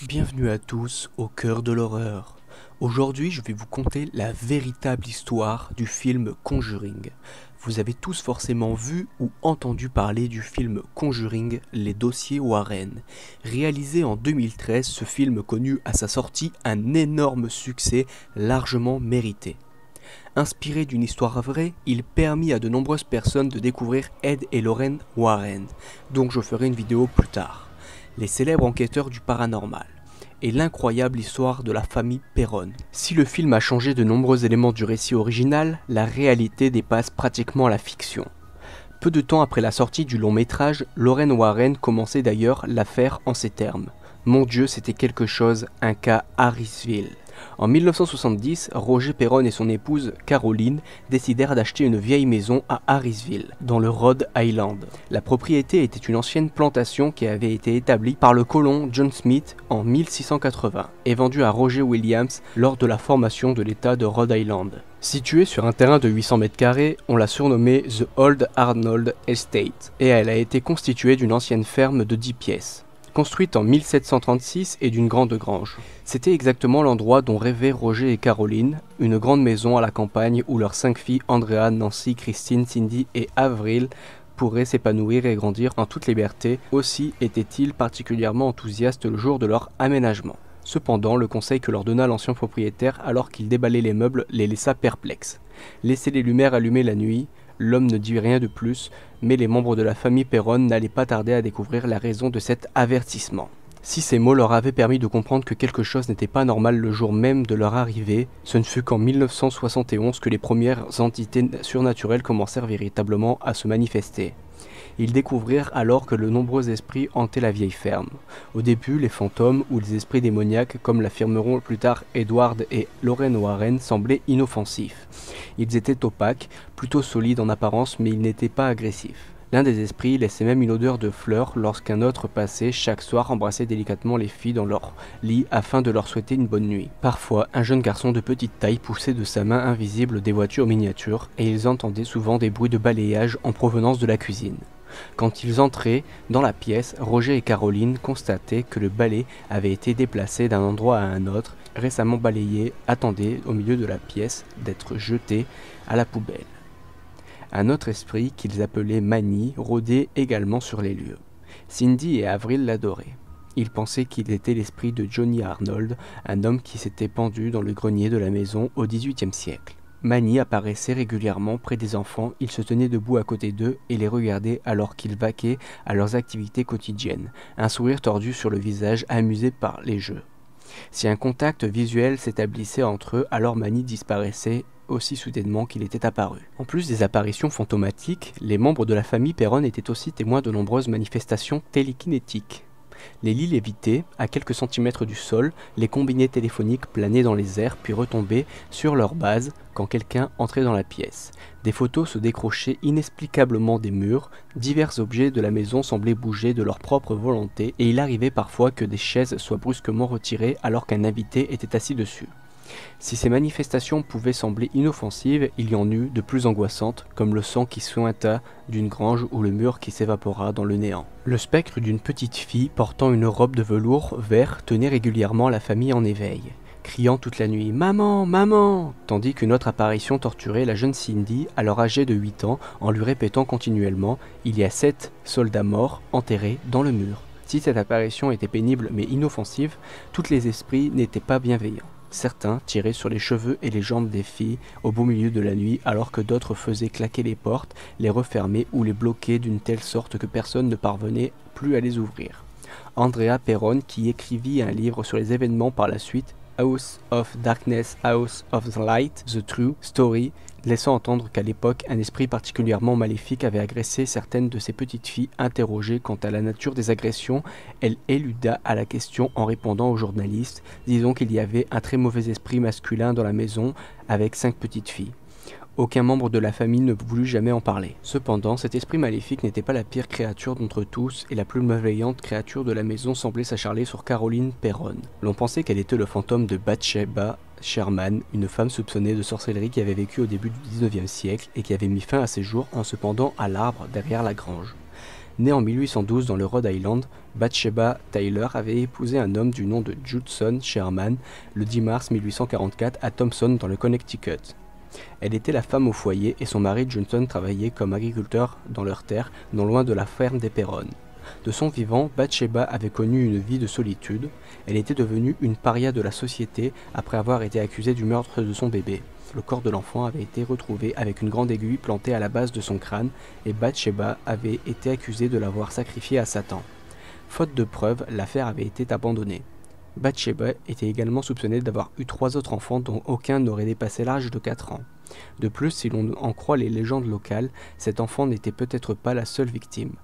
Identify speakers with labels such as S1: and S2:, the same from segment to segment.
S1: Bienvenue à tous au cœur de l'horreur. Aujourd'hui, je vais vous conter la véritable histoire du film Conjuring. Vous avez tous forcément vu ou entendu parler du film Conjuring, les dossiers Warren. Réalisé en 2013, ce film connut à sa sortie un énorme succès largement mérité. Inspiré d'une histoire vraie, il permit à de nombreuses personnes de découvrir Ed et Lorraine Warren, dont je ferai une vidéo plus tard, les célèbres enquêteurs du paranormal, et l'incroyable histoire de la famille Perron. Si le film a changé de nombreux éléments du récit original, la réalité dépasse pratiquement la fiction. Peu de temps après la sortie du long métrage, Lorraine Warren commençait d'ailleurs l'affaire en ces termes. Mon Dieu, c'était quelque chose, un cas Harrisville. En 1970, Roger Perron et son épouse Caroline décidèrent d'acheter une vieille maison à Harrisville, dans le Rhode Island. La propriété était une ancienne plantation qui avait été établie par le colon John Smith en 1680 et vendue à Roger Williams lors de la formation de l'État de Rhode Island. Située sur un terrain de 800 mètres carrés, on l'a surnommée The Old Arnold Estate et elle a été constituée d'une ancienne ferme de 10 pièces. Construite en 1736 et d'une grande grange. C'était exactement l'endroit dont rêvaient Roger et Caroline, une grande maison à la campagne où leurs 5 filles Andrea, Nancy, Christine, Cindy et Avril pourraient s'épanouir et grandir en toute liberté. Aussi étaient-ils particulièrement enthousiastes le jour de leur aménagement. Cependant, le conseil que leur donna l'ancien propriétaire alors qu'il déballait les meubles les laissa perplexes. Laisser les lumières allumées la nuit, l'homme ne dit rien de plus, mais les membres de la famille Perron n'allaient pas tarder à découvrir la raison de cet avertissement. Si ces mots leur avaient permis de comprendre que quelque chose n'était pas normal le jour même de leur arrivée, ce ne fut qu'en 1971 que les premières entités surnaturelles commencèrent véritablement à se manifester. Ils découvrirent alors que de nombreux esprits hantaient la vieille ferme. Au début, les fantômes ou les esprits démoniaques, comme l'affirmeront plus tard Edward et Lorraine Warren, semblaient inoffensifs. Ils étaient opaques, plutôt solides en apparence, mais ils n'étaient pas agressifs. L'un des esprits laissait même une odeur de fleurs lorsqu'un autre passait chaque soir embrasser délicatement les filles dans leur lit afin de leur souhaiter une bonne nuit. Parfois, un jeune garçon de petite taille poussait de sa main invisible des voitures miniatures et ils entendaient souvent des bruits de balayage en provenance de la cuisine. Quand ils entraient dans la pièce, Roger et Caroline constataient que le balai avait été déplacé d'un endroit à un autre, récemment balayé, attendait au milieu de la pièce d'être jeté à la poubelle. Un autre esprit, qu'ils appelaient Manny, rôdait également sur les lieux. Cindy et Avril l'adoraient. Ils pensaient qu'il était l'esprit de Johnny Arnold, un homme qui s'était pendu dans le grenier de la maison au XVIIIe siècle. Manny apparaissait régulièrement près des enfants, il se tenait debout à côté d'eux et les regardait alors qu'ils vaquaient à leurs activités quotidiennes, un sourire tordu sur le visage, amusé par les jeux. Si un contact visuel s'établissait entre eux, alors Manny disparaissait aussi soudainement qu'il était apparu. En plus des apparitions fantomatiques, les membres de la famille Perron étaient aussi témoins de nombreuses manifestations télékinétiques. Les lits lévitaient à quelques centimètres du sol, les combinés téléphoniques planaient dans les airs puis retombaient sur leur base quand quelqu'un entrait dans la pièce. Des photos se décrochaient inexplicablement des murs, divers objets de la maison semblaient bouger de leur propre volonté et il arrivait parfois que des chaises soient brusquement retirées alors qu'un invité était assis dessus. Si ces manifestations pouvaient sembler inoffensives, il y en eut de plus angoissantes, comme le sang qui suinta d'une grange ou le mur qui s'évapora dans le néant. Le spectre d'une petite fille portant une robe de velours vert tenait régulièrement la famille en éveil, criant toute la nuit « Maman, maman !» tandis qu'une autre apparition torturait la jeune Cindy, alors âgée de 8 ans, en lui répétant continuellement « Il y a 7 soldats morts enterrés dans le mur ». Si cette apparition était pénible mais inoffensive, tous les esprits n'étaient pas bienveillants. Certains tiraient sur les cheveux et les jambes des filles au beau milieu de la nuit alors que d'autres faisaient claquer les portes, les refermer ou les bloquer d'une telle sorte que personne ne parvenait plus à les ouvrir. Andrea Perron, qui écrivit un livre sur les événements par la suite, House of Darkness, House of the Light, The True Story, laissant entendre qu'à l'époque, un esprit particulièrement maléfique avait agressé certaines de ses petites filles. Interrogée quant à la nature des agressions, elle éluda à la question en répondant aux journalistes, disant qu'il y avait un très mauvais esprit masculin dans la maison avec 5 petites filles. Aucun membre de la famille ne voulut jamais en parler. Cependant, cet esprit maléfique n'était pas la pire créature d'entre tous, et la plus malveillante créature de la maison semblait s'acharner sur Caroline Perron. L'on pensait qu'elle était le fantôme de Bathsheba Sherman, une femme soupçonnée de sorcellerie qui avait vécu au début du 19e siècle et qui avait mis fin à ses jours en se pendant à l'arbre derrière la grange. Née en 1812 dans le Rhode Island, Bathsheba Taylor avait épousé un homme du nom de Judson Sherman le 10 mars 1844 à Thompson dans le Connecticut. Elle était la femme au foyer et son mari Johnson travaillait comme agriculteur dans leurs terres, non loin de la ferme des Perron. De son vivant, Bathsheba avait connu une vie de solitude. Elle était devenue une paria de la société après avoir été accusée du meurtre de son bébé. Le corps de l'enfant avait été retrouvé avec une grande aiguille plantée à la base de son crâne et Bathsheba avait été accusée de l'avoir sacrifié à Satan. Faute de preuves, l'affaire avait été abandonnée. Bathsheba était également soupçonnée d'avoir eu 3 autres enfants dont aucun n'aurait dépassé l'âge de 4 ans. De plus, si l'on en croit les légendes locales, cet enfant n'était peut-être pas la seule victime.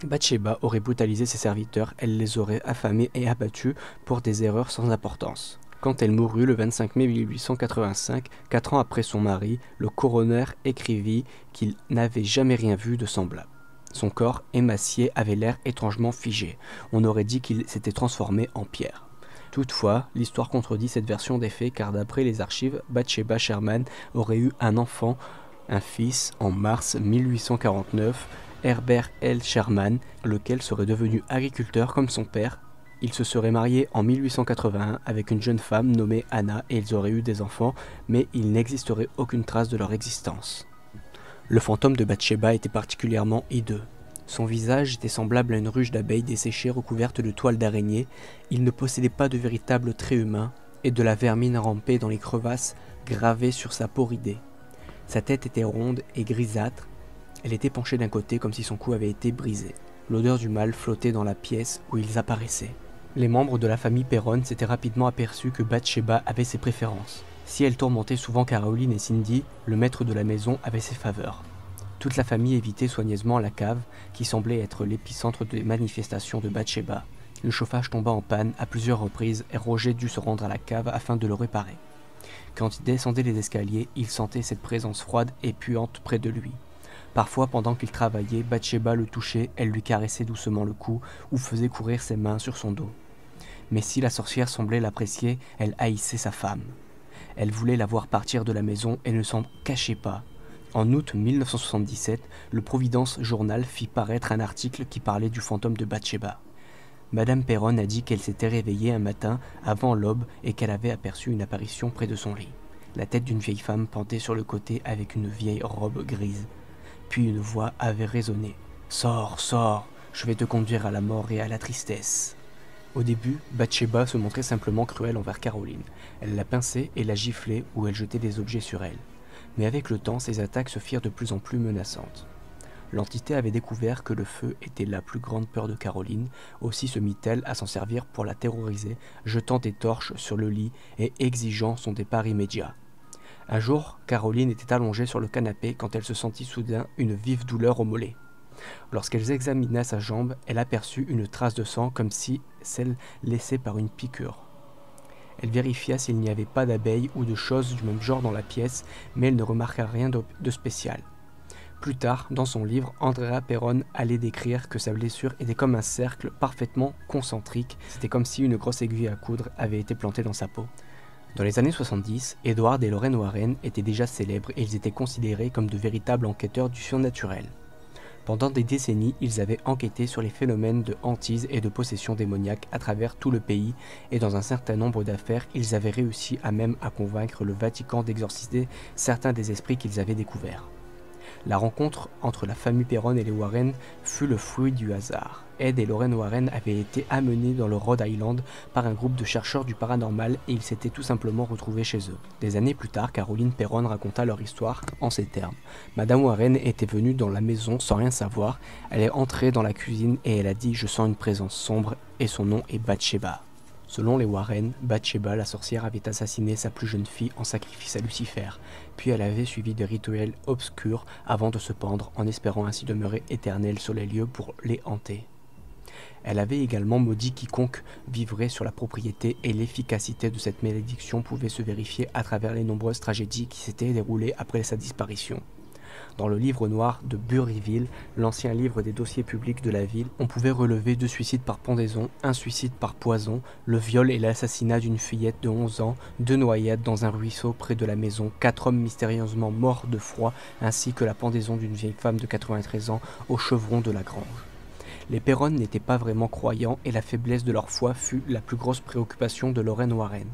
S1: Bathsheba aurait brutalisé ses serviteurs, elle les aurait affamés et abattus pour des erreurs sans importance. Quand elle mourut le 25 mai 1885, 4 ans après son mari, le coroner écrivit qu'il n'avait jamais rien vu de semblable. Son corps émacié avait l'air étrangement figé. On aurait dit qu'il s'était transformé en pierre. Toutefois, l'histoire contredit cette version des faits car d'après les archives, Bathsheba Sherman aurait eu un enfant, un fils, en mars 1849, Herbert L. Sherman, lequel serait devenu agriculteur comme son père. Il se serait marié en 1881 avec une jeune femme nommée Anna et ils auraient eu des enfants, mais il n'existerait aucune trace de leur existence. Le fantôme de Bathsheba était particulièrement hideux. Son visage était semblable à une ruche d'abeilles desséchée recouverte de toiles d'araignée. Il ne possédait pas de véritable trait humain et de la vermine rampait dans les crevasses gravées sur sa peau ridée. Sa tête était ronde et grisâtre. Elle était penchée d'un côté comme si son cou avait été brisé. L'odeur du mal flottait dans la pièce où ils apparaissaient. Les membres de la famille Perron s'étaient rapidement aperçus que Bathsheba avait ses préférences. Si elle tourmentait souvent Caroline et Cindy, le maître de la maison avait ses faveurs. Toute la famille évitait soigneusement la cave, qui semblait être l'épicentre des manifestations de Bathsheba. Le chauffage tomba en panne à plusieurs reprises et Roger dut se rendre à la cave afin de le réparer. Quand il descendait les escaliers, il sentait cette présence froide et puante près de lui. Parfois, pendant qu'il travaillait, Bathsheba le touchait, elle lui caressait doucement le cou ou faisait courir ses mains sur son dos. Mais si la sorcière semblait l'apprécier, elle haïssait sa femme. Elle voulait la voir partir de la maison et ne s'en cachait pas. En août 1977, le Providence Journal fit paraître un article qui parlait du fantôme de Bathsheba. Madame Perron a dit qu'elle s'était réveillée un matin avant l'aube et qu'elle avait aperçu une apparition près de son lit. La tête d'une vieille femme pendait sur le côté avec une vieille robe grise. Puis une voix avait résonné. « Sors, sors, je vais te conduire à la mort et à la tristesse. » Au début, Bathsheba se montrait simplement cruelle envers Caroline. Elle la pinçait et la giflait ou elle jetait des objets sur elle. Mais avec le temps, ses attaques se firent de plus en plus menaçantes. L'entité avait découvert que le feu était la plus grande peur de Caroline, aussi se mit-elle à s'en servir pour la terroriser, jetant des torches sur le lit et exigeant son départ immédiat. Un jour, Caroline était allongée sur le canapé quand elle se sentit soudain une vive douleur au mollet. Lorsqu'elle examina sa jambe, elle aperçut une trace de sang comme si celle laissée par une piqûre. Elle vérifia s'il n'y avait pas d'abeilles ou de choses du même genre dans la pièce, mais elle ne remarqua rien de spécial. Plus tard, dans son livre, Andrea Perron allait décrire que sa blessure était comme un cercle parfaitement concentrique. C'était comme si une grosse aiguille à coudre avait été plantée dans sa peau. Dans les années 70, Edward et Lorraine Warren étaient déjà célèbres et ils étaient considérés comme de véritables enquêteurs du surnaturel. Pendant des décennies, ils avaient enquêté sur les phénomènes de hantise et de possession démoniaque à travers tout le pays et dans un certain nombre d'affaires, ils avaient réussi à convaincre le Vatican d'exorciser certains des esprits qu'ils avaient découverts. La rencontre entre la famille Perron et les Warren fut le fruit du hasard. Ed et Lorraine Warren avaient été amenés dans le Rhode Island par un groupe de chercheurs du paranormal et ils s'étaient tout simplement retrouvés chez eux. Des années plus tard, Caroline Perron raconta leur histoire en ces termes. Madame Warren était venue dans la maison sans rien savoir. Elle est entrée dans la cuisine et elle a dit « Je sens une présence sombre et son nom est Bathsheba ». Selon les Warren, Bathsheba, la sorcière, avait assassiné sa plus jeune fille en sacrifice à Lucifer, puis elle avait suivi des rituels obscurs avant de se pendre en espérant ainsi demeurer éternelle sur les lieux pour les hanter. Elle avait également maudit quiconque vivrait sur la propriété et l'efficacité de cette malédiction pouvait se vérifier à travers les nombreuses tragédies qui s'étaient déroulées après sa disparition. Dans le livre noir de Burryville, l'ancien livre des dossiers publics de la ville, on pouvait relever 2 suicides par pendaison, 1 suicide par poison, le viol et l'assassinat d'une fillette de 11 ans, 2 noyades dans un ruisseau près de la maison, 4 hommes mystérieusement morts de froid, ainsi que la pendaison d'une vieille femme de 93 ans au chevron de la grange. Les Perron n'étaient pas vraiment croyants et la faiblesse de leur foi fut la plus grosse préoccupation de Lorraine Warren,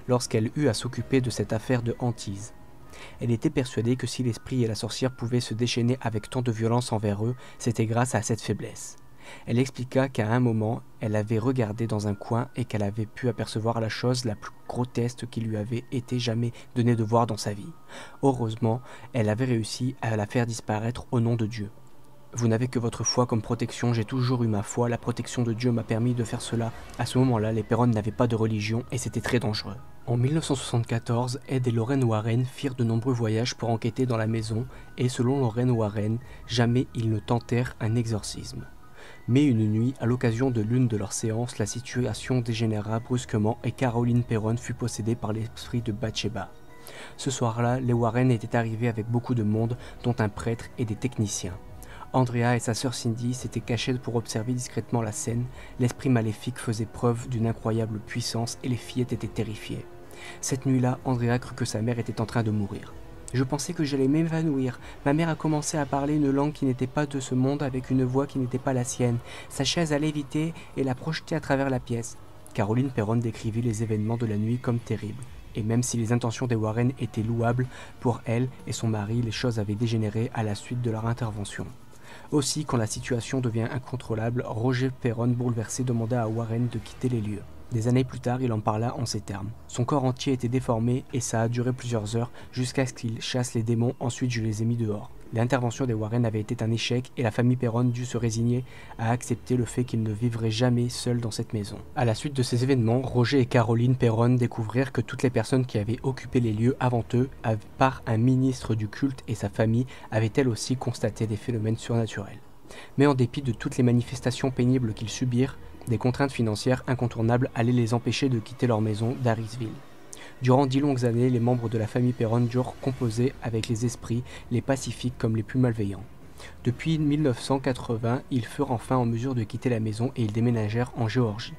S1: lorsqu'elle eut à s'occuper de cette affaire de hantise. Elle était persuadée que si l'esprit et la sorcière pouvaient se déchaîner avec tant de violence envers eux, c'était grâce à cette faiblesse. Elle expliqua qu'à un moment, elle avait regardé dans un coin et qu'elle avait pu apercevoir la chose la plus grotesque qui lui avait été jamais donnée de voir dans sa vie. Heureusement, elle avait réussi à la faire disparaître au nom de Dieu. Vous n'avez que votre foi comme protection, j'ai toujours eu ma foi, la protection de Dieu m'a permis de faire cela. À ce moment-là, les Perron n'avaient pas de religion et c'était très dangereux. En 1974, Ed et Lorraine Warren firent de nombreux voyages pour enquêter dans la maison et selon Lorraine Warren, jamais ils ne tentèrent un exorcisme. Mais une nuit, à l'occasion de l'une de leurs séances, la situation dégénéra brusquement et Caroline Perron fut possédée par l'esprit de Bathsheba. Ce soir-là, les Warren étaient arrivés avec beaucoup de monde, dont un prêtre et des techniciens. Andrea et sa sœur Cindy s'étaient cachées pour observer discrètement la scène. L'esprit maléfique faisait preuve d'une incroyable puissance et les fillettes étaient terrifiées. Cette nuit-là, Andrea crut que sa mère était en train de mourir. « Je pensais que j'allais m'évanouir. Ma mère a commencé à parler une langue qui n'était pas de ce monde avec une voix qui n'était pas la sienne. Sa chaise a lévité et l'a projetée à travers la pièce. » Caroline Perron décrivit les événements de la nuit comme terribles. Et même si les intentions des Warren étaient louables, pour elle et son mari, les choses avaient dégénéré à la suite de leur intervention. Aussi, quand la situation devient incontrôlable, Roger Perron, bouleversé, demanda à Warren de quitter les lieux. Des années plus tard, il en parla en ces termes. Son corps entier était déformé et ça a duré plusieurs heures jusqu'à ce qu'il chasse les démons, ensuite je les ai mis dehors. L'intervention des Warren avait été un échec et la famille Perron dut se résigner à accepter le fait qu'ils ne vivraient jamais seuls dans cette maison. À la suite de ces événements, Roger et Caroline Perron découvrirent que toutes les personnes qui avaient occupé les lieux avant eux, par un ministre du culte et sa famille, avaient elles aussi constaté des phénomènes surnaturels. Mais en dépit de toutes les manifestations pénibles qu'ils subirent, des contraintes financières incontournables allaient les empêcher de quitter leur maison d'Harrisville. Durant 10 longues années, les membres de la famille Perron durent composer avec les esprits, les pacifiques comme les plus malveillants. Depuis 1980, ils furent enfin en mesure de quitter la maison et ils déménagèrent en Géorgie.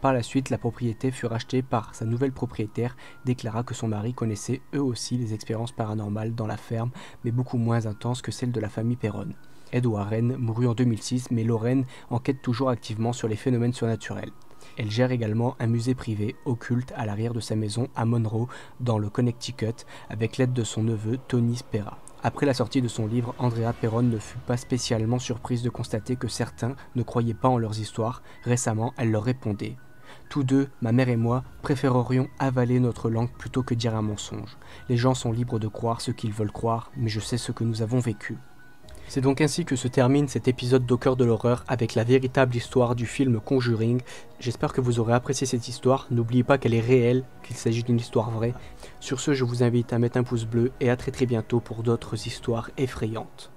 S1: Par la suite, la propriété fut rachetée par sa nouvelle propriétaire, déclara que son mari connaissait eux aussi les expériences paranormales dans la ferme, mais beaucoup moins intenses que celles de la famille Perron. Ed Warren mourut en 2006, mais Lorraine enquête toujours activement sur les phénomènes surnaturels. Elle gère également un musée privé occulte à l'arrière de sa maison à Monroe, dans le Connecticut, avec l'aide de son neveu Tony Spera. Après la sortie de son livre, Andrea Perron ne fut pas spécialement surprise de constater que certains ne croyaient pas en leurs histoires. Récemment, elle leur répondait « Tous deux, ma mère et moi, préférerions avaler notre langue plutôt que dire un mensonge. Les gens sont libres de croire ce qu'ils veulent croire, mais je sais ce que nous avons vécu. » C'est donc ainsi que se termine cet épisode d'Au cœur de l'horreur avec la véritable histoire du film Conjuring. J'espère que vous aurez apprécié cette histoire. N'oubliez pas qu'elle est réelle, qu'il s'agit d'une histoire vraie. Sur ce, je vous invite à mettre un pouce bleu et à très bientôt pour d'autres histoires effrayantes.